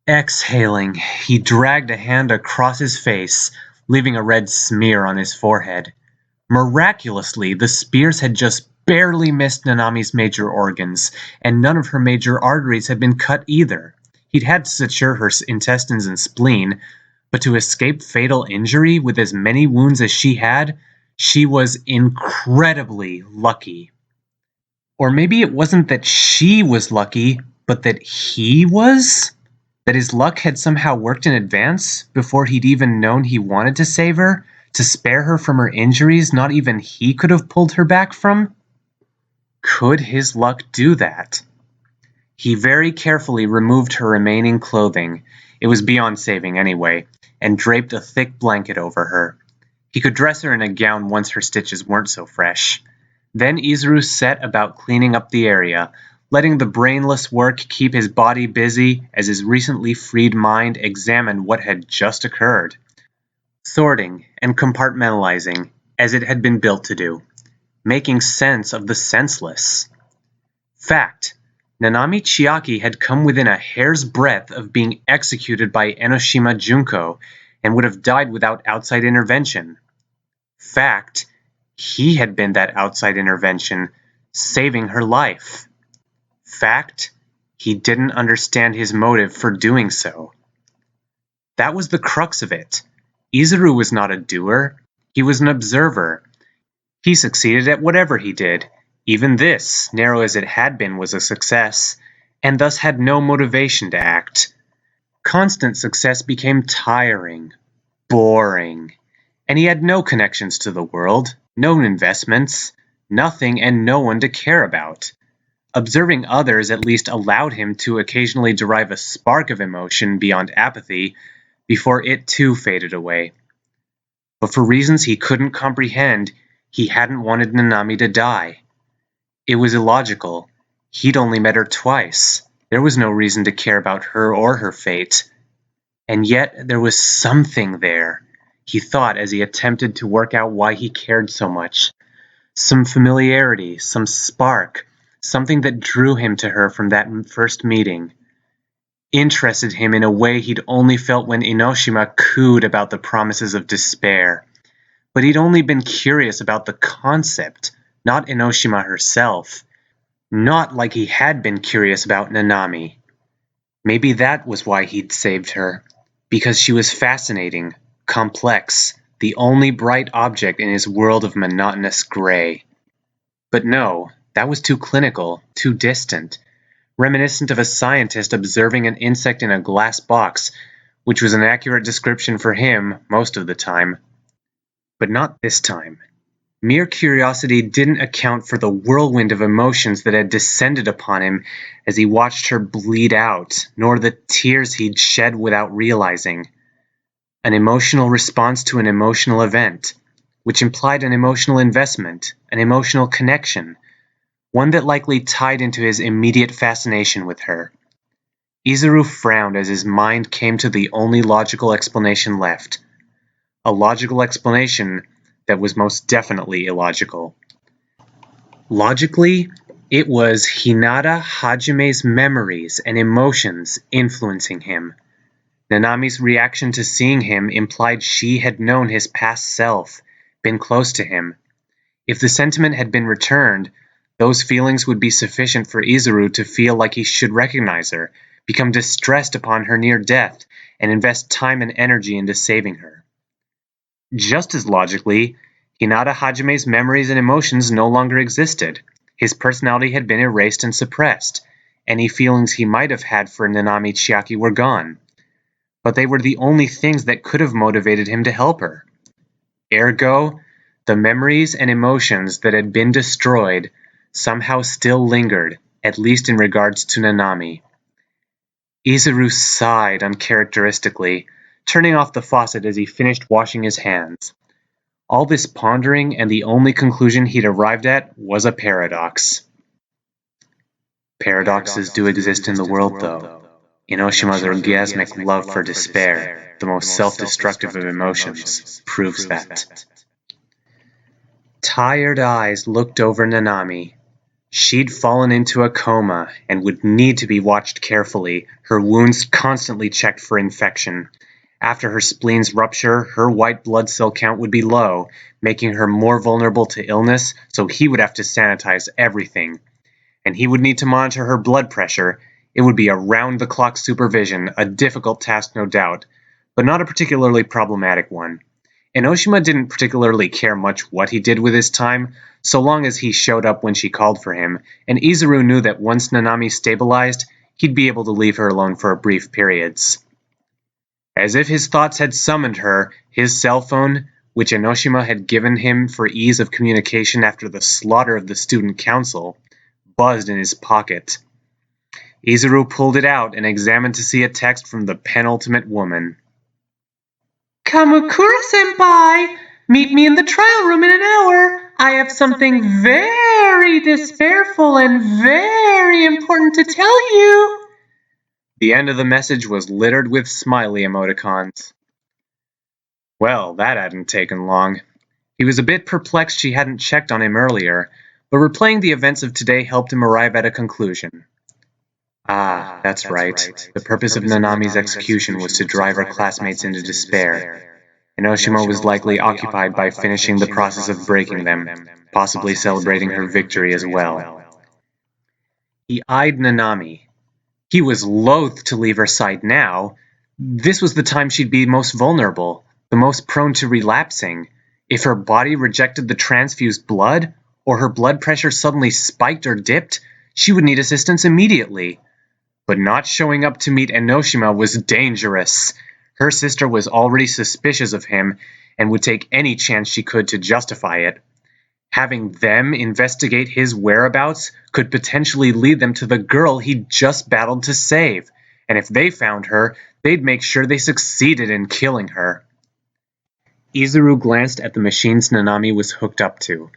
Exhaling, he dragged a hand across his face, leaving a red smear on his forehead. Miraculously, the spears had just barely missed Nanami's major organs, and none of her major arteries had been cut either. He'd had to suture her intestines and spleen, but to escape fatal injury with as many wounds as she had, she was incredibly lucky. Or maybe it wasn't that she was lucky, but that he was? That his luck had somehow worked in advance, before he'd even known he wanted to save her, to spare her from her injuries not even he could have pulled her back from? Could his luck do that? He very carefully removed her remaining clothing, it was beyond saving anyway, and draped a thick blanket over her. He could dress her in a gown once her stitches weren't so fresh. Then Izuru set about cleaning up the area, letting the brainless work keep his body busy as his recently freed mind examined what had just occurred. Sorting and compartmentalizing, as it had been built to do. Making sense of the senseless. Fact: Nanami Chiaki had come within a hair's breadth of being executed by Enoshima Junko and would have died without outside intervention. Fact: he had been that outside intervention, saving her life. Fact: he didn't understand his motive for doing so. That was the crux of it. Izuru was not a doer, he was an observer. He succeeded at whatever he did. Even this, narrow as it had been, was a success, and thus had no motivation to act. Constant success became tiring, boring, and he had no connections to the world, no investments, nothing and no one to care about. Observing others at least allowed him to occasionally derive a spark of emotion beyond apathy before it too faded away. But for reasons he couldn't comprehend, he hadn't wanted Nanami to die. It was illogical. He'd only met her twice. There was no reason to care about her or her fate. And yet there was something there, he thought as he attempted to work out why he cared so much. Some familiarity, some spark, something that drew him to her from that first meeting. Interested him in a way he'd only felt when Enoshima cooed about the promises of despair. But he'd only been curious about the concept, not Enoshima herself. Not like he had been curious about Nanami. Maybe that was why he'd saved her. Because she was fascinating, complex, the only bright object in his world of monotonous gray. But no, that was too clinical, too distant. Reminiscent of a scientist observing an insect in a glass box, which was an accurate description for him most of the time. But not this time. Mere curiosity didn't account for the whirlwind of emotions that had descended upon him as he watched her bleed out, nor the tears he'd shed without realizing. An emotional response to an emotional event, which implied an emotional investment, an emotional connection, one that likely tied into his immediate fascination with her. Izuru frowned as his mind came to the only logical explanation left. A logical explanation that was most definitely illogical. Logically, it was Hinata Hajime's memories and emotions influencing him. Nanami's reaction to seeing him implied she had known his past self, been close to him. If the sentiment had been returned, those feelings would be sufficient for Izuru to feel like he should recognize her, become distressed upon her near death, and invest time and energy into saving her. Just as logically, Hinata Hajime's memories and emotions no longer existed. His personality had been erased and suppressed. Any feelings he might have had for Nanami Chiaki were gone. But they were the only things that could have motivated him to help her. Ergo, the memories and emotions that had been destroyed somehow still lingered, at least in regards to Nanami. Izuru sighed uncharacteristically, turning off the faucet as he finished washing his hands. All this pondering, and the only conclusion he'd arrived at was a paradox. Paradoxes do exist in the world, though. Enoshima's orgasmic love for despair, the most self-destructive of emotions, proves that. Tired eyes looked over Nanami. She'd fallen into a coma and would need to be watched carefully, her wounds constantly checked for infection. After her spleen's rupture, her white blood cell count would be low, making her more vulnerable to illness, so he would have to sanitize everything. And he would need to monitor her blood pressure. It would be around-the-clock supervision, a difficult task no doubt, but not a particularly problematic one. Enoshima didn't particularly care much what he did with his time, so long as he showed up when she called for him, and Izuru knew that once Nanami stabilized, he'd be able to leave her alone for brief periods. As if his thoughts had summoned her, his cell phone, which Enoshima had given him for ease of communication after the slaughter of the student council, buzzed in his pocket. Izuru pulled it out and examined to see a text from the penultimate woman. Kamukura-senpai! Meet me in the trial room in an hour. I have something very despairful and very important to tell you. The end of the message was littered with smiley emoticons. Well, that hadn't taken long. He was a bit perplexed she hadn't checked on him earlier, but replaying the events of today helped him arrive at a conclusion. That's right. The purpose of Nanami's execution was to drive her classmates into despair. Enoshima was likely occupied by finishing the process of breaking them, possibly celebrating her victory as well. He eyed Nanami. He was loath to leave her side now. This was the time she'd be most vulnerable, the most prone to relapsing. If her body rejected the transfused blood, or her blood pressure suddenly spiked or dipped, she would need assistance immediately. But not showing up to meet Enoshima was dangerous. Her sister was already suspicious of him and would take any chance she could to justify it. Having them investigate his whereabouts could potentially lead them to the girl he'd just battled to save, and if they found her, they'd make sure they succeeded in killing her. Izuru glanced at the machines Nanami was hooked up to.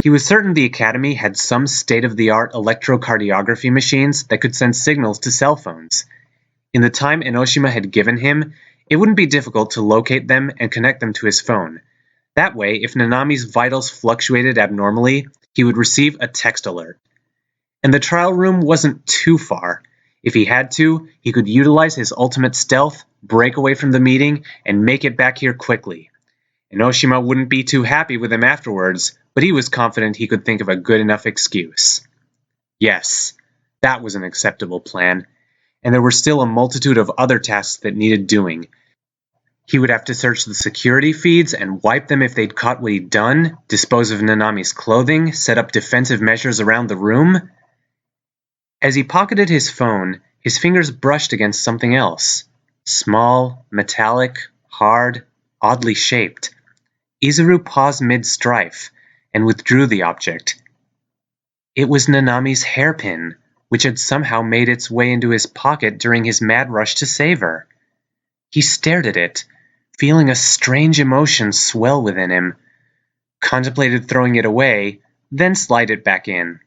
He was certain the Academy had some state-of-the-art electrocardiography machines that could send signals to cell phones. In the time Enoshima had given him, it wouldn't be difficult to locate them and connect them to his phone. That way, if Nanami's vitals fluctuated abnormally, he would receive a text alert. And the trial room wasn't too far. If he had to, he could utilize his ultimate stealth, break away from the meeting, and make it back here quickly. Enoshima wouldn't be too happy with him afterwards, but he was confident he could think of a good enough excuse. Yes, that was an acceptable plan, and there were still a multitude of other tasks that needed doing. He would have to search the security feeds and wipe them if they'd caught what he'd done, dispose of Nanami's clothing, set up defensive measures around the room. As he pocketed his phone, his fingers brushed against something else. Small, metallic, hard, oddly shaped. Izuru paused mid-strife and withdrew the object. It was Nanami's hairpin, which had somehow made its way into his pocket during his mad rush to save her. He stared at it, feeling a strange emotion swell within him, contemplated throwing it away, then slide it back in.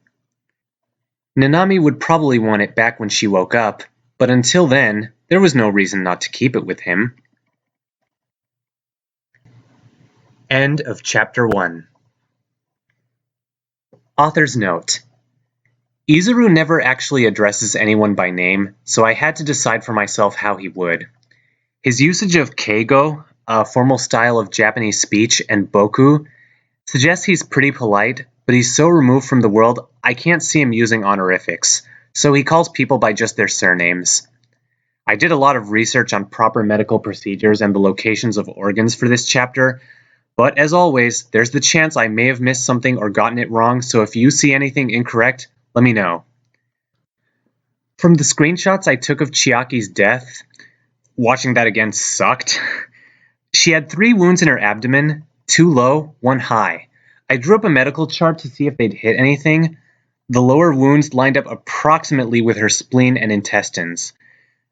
Nanami would probably want it back when she woke up, but until then, there was no reason not to keep it with him. End of Chapter 1. Author's note. Izuru never actually addresses anyone by name, so I had to decide for myself how he would. His usage of keigo, a formal style of Japanese speech, and boku suggests he's pretty polite, but he's so removed from the world I can't see him using honorifics, so he calls people by just their surnames. I did a lot of research on proper medical procedures and the locations of organs for this chapter, but as always, there's the chance I may have missed something or gotten it wrong, so if you see anything incorrect, let me know. From the screenshots I took of Chiaki's death, watching that again sucked. She had 3 wounds in her abdomen, 2 low, 1 high. I drew up a medical chart to see if they'd hit anything. The lower wounds lined up approximately with her spleen and intestines.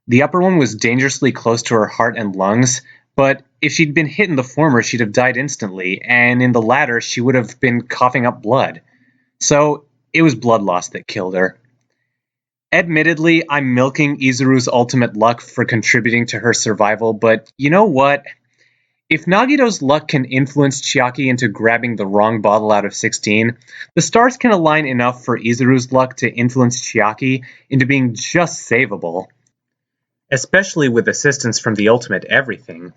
The upper one was dangerously close to her heart and lungs, but if she'd been hit in the former, she'd have died instantly, and in the latter, she would have been coughing up blood. So it was blood loss that killed her. Admittedly, I'm milking Izuru's ultimate luck for contributing to her survival, but you know what? If Nagito's luck can influence Chiaki into grabbing the wrong bottle out of 16, the stars can align enough for Izuru's luck to influence Chiaki into being just savable. Especially with assistance from the ultimate everything.